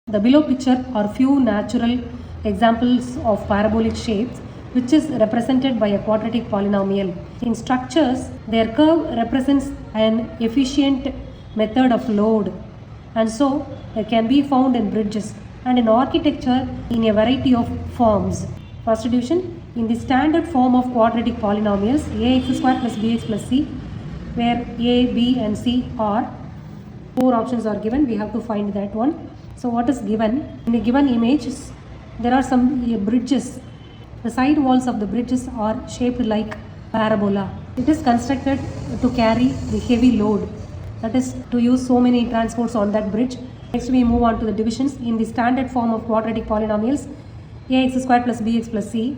The below picture are few natural examples of parabolic shapes which is represented by a quadratic polynomial. In structures, their curve represents an efficient method of load, and so it can be found in bridges, and in architecture in a variety of forms. First division, in the standard form of quadratic polynomials, ax square plus bx plus c, where a, b and c are, four options are given, we have to find that one. So what is given? In the given image, there are some bridges. The side walls of the bridges are shaped like parabola. It is constructed to carry the heavy load. That is to use so many transports on that bridge. Next we move on to the divisions. In the standard form of quadratic polynomials, ax square plus bx plus c,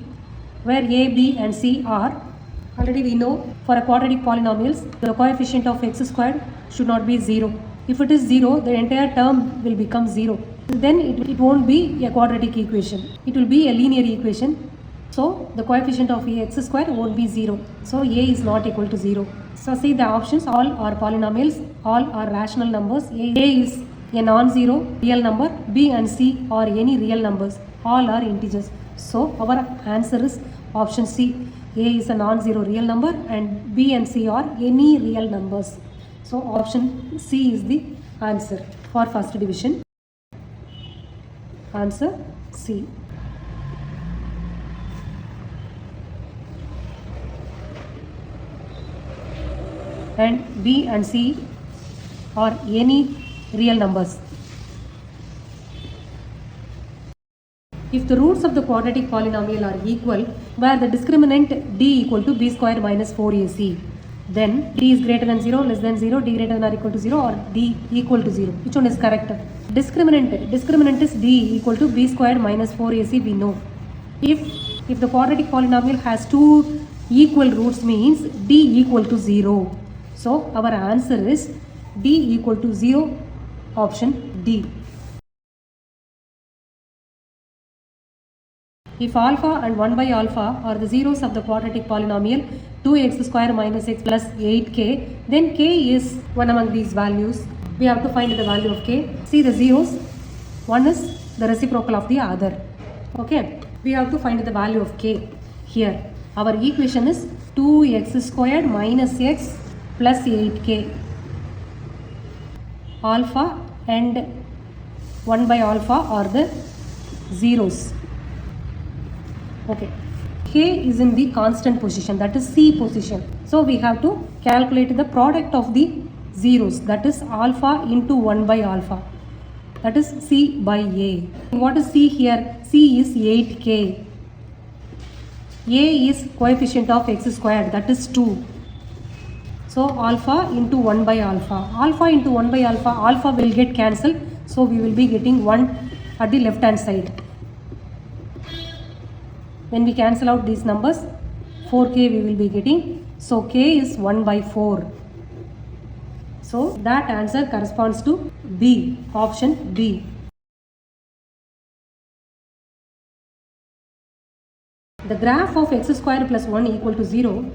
where a, b and c are, already we know for a quadratic polynomials, the coefficient of x squared should not be 0. If it is 0, the entire term will become 0. Then it won't be a quadratic equation. It will be a linear equation. So the coefficient of x square won't be 0. So a is not equal to 0. So see the options, all are polynomials, all are rational numbers. A is a non-zero real number, b and c are any real numbers, all are integers. So our answer is option C. A is a non-zero real number and b and c are any real numbers. So option C is the answer for first division. Answer C. And B and C are any real numbers. If the roots of the quadratic polynomial are equal, where the discriminant d equal to b square minus 4ac, then d is greater than 0, less than 0, d greater than or equal to 0, or d equal to 0. Which one is correct? Discriminant is d equal to b squared minus 4ac, we know. If the quadratic polynomial has two equal roots, means d equal to 0. So our answer is d equal to 0, option D. If alpha and 1 by alpha are the zeros of the quadratic polynomial 2x square minus x plus 8k, then k is one among these values. We have to find the value of k. See the zeros, one is the reciprocal of the other. Okay, we have to find the value of k here. Our equation is 2x squared minus x plus 8k. Alpha and 1 by alpha are the zeros. Okay, k is in the constant position, that is C position. So we have to calculate the product of the zeros, that is alpha into 1 by alpha, that is C by A. What is C here? C is 8k. A is coefficient of x squared, that is 2. So alpha into 1 by alpha. Alpha into 1 by alpha, alpha will get cancelled. So we will be getting 1 at the left hand side. When we cancel out these numbers, 4k we will be getting. So k is 1 by 4. So that answer corresponds to B, option B. The graph of x square plus 1 equal to 0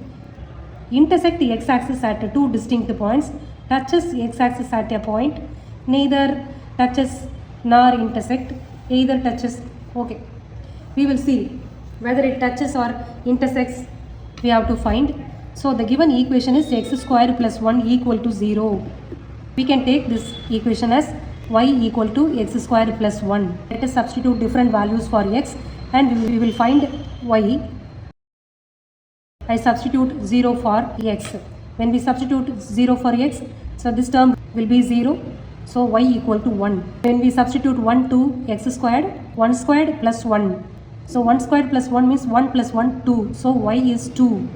intersect the x-axis at two distinct points, touches x-axis at a point, neither touches nor intersect, either touches. Okay, we will see whether it touches or intersects, we have to find. So the given equation is x square plus 1 equal to 0. We can take this equation as y equal to x square plus 1. Let us substitute different values for x and we will find y. I substitute 0 for x. When we substitute 0 for x, so this term will be 0. So y equal to 1. When we substitute 1 to x squared, 1 squared plus 1. So 1 squared plus 1 means 1 plus 1, 2. So y is 2.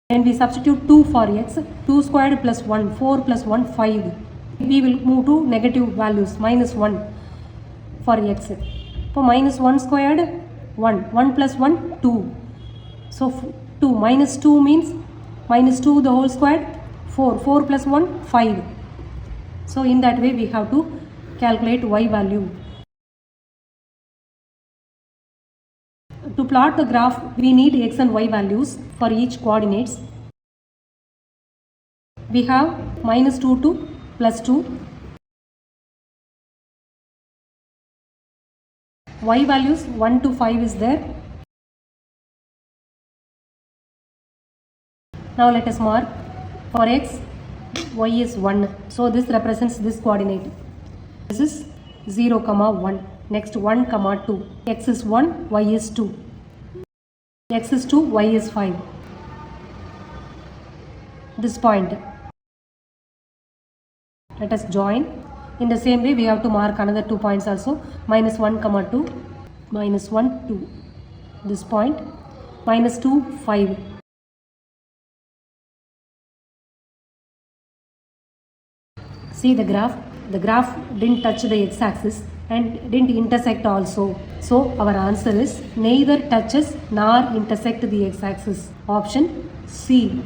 When we substitute 2 for x, 2 squared plus 1, 4 plus 1, 5. We will move to negative values, minus 1 for x. So minus 1 squared, 1. 1 plus 1, 2. So 2 minus 2 means minus 2 the whole squared, 4. 4 plus 1, 5. So in that way we have to calculate y value. To plot the graph, we need x and y values for each coordinates. We have minus 2 to plus 2. y values 1 to 5 is there. Now let us mark for x, y is 1. So this represents this coordinate. This is 0, 1. Next 1, 2. X is 1, y is 2. X is 2, y is 5. This point. Let us join. In the same way, we have to mark another 2 points also. Minus 1, 2. Minus 1, 2. This point. Minus 2, 5. See the graph. The graph didn't touch the x-axis and didn't intersect also. So our answer is neither touches nor intersect the x-axis. Option C.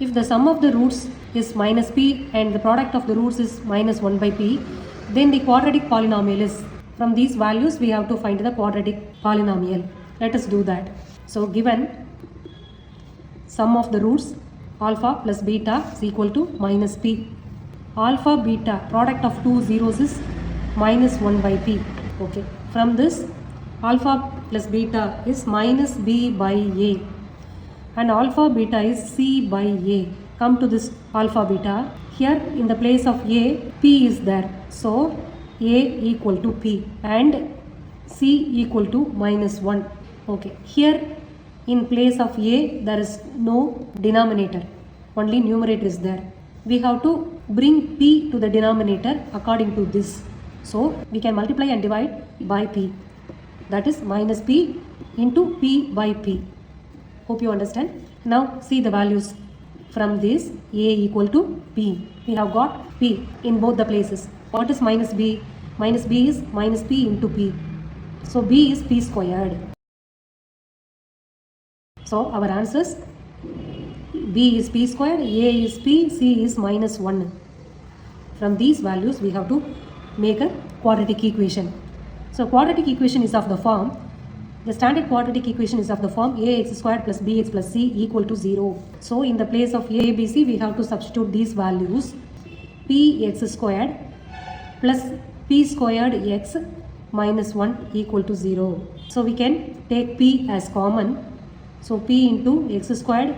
If the sum of the roots is minus p and the product of the roots is minus 1 by p, then the quadratic polynomial is. From these values we have to find the quadratic polynomial. Let us do that. So given sum of the roots alpha plus beta is equal to minus p. Alpha beta product of two zeros is minus 1 by p. Okay. From this alpha plus beta is minus b by a. And alpha beta is c by a. Come to this alpha beta. Here in the place of a, p is there. So a equal to p and c equal to minus 1. Okay. Here in place of a there is no denominator. Only numerator is there. We have to bring p to the denominator according to this. So we can multiply and divide by p. That is minus p into p by p. Hope you understand. Now see the values. From this a equal to p. We have got p in both the places. What is minus b? Minus b is minus p into p. So b is p squared. So our answers, b is p squared, a is p, c is minus 1. From these values we have to make a quadratic equation. So quadratic equation is of the form, the standard quadratic equation is of the form ax squared plus bx plus c equal to 0. So in the place of a, b, c we have to substitute these values. Px squared plus p squared x minus 1 equal to 0. So we can take p as common. So p into x squared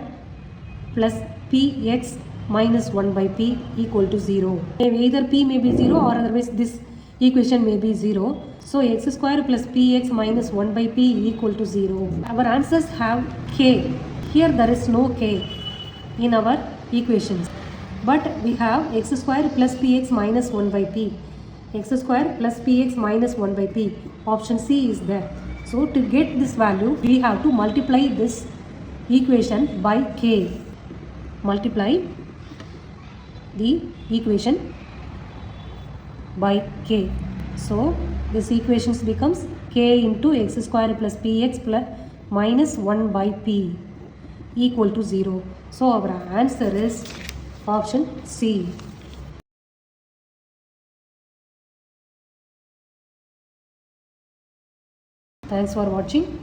plus px minus 1 by p equal to 0. Either p may be 0 or otherwise this equation may be 0. So x square plus px minus 1 by p equal to 0. Our answers have k. Here there is no k in our equations. But we have x square plus px minus 1 by p. X square plus px minus 1 by p. Option C is there. So to get this value, we have to multiply this equation by k. Multiply the equation by k. So this equation becomes k into x square plus px plus minus 1 by p equal to 0. So our answer is option C. Thanks for watching.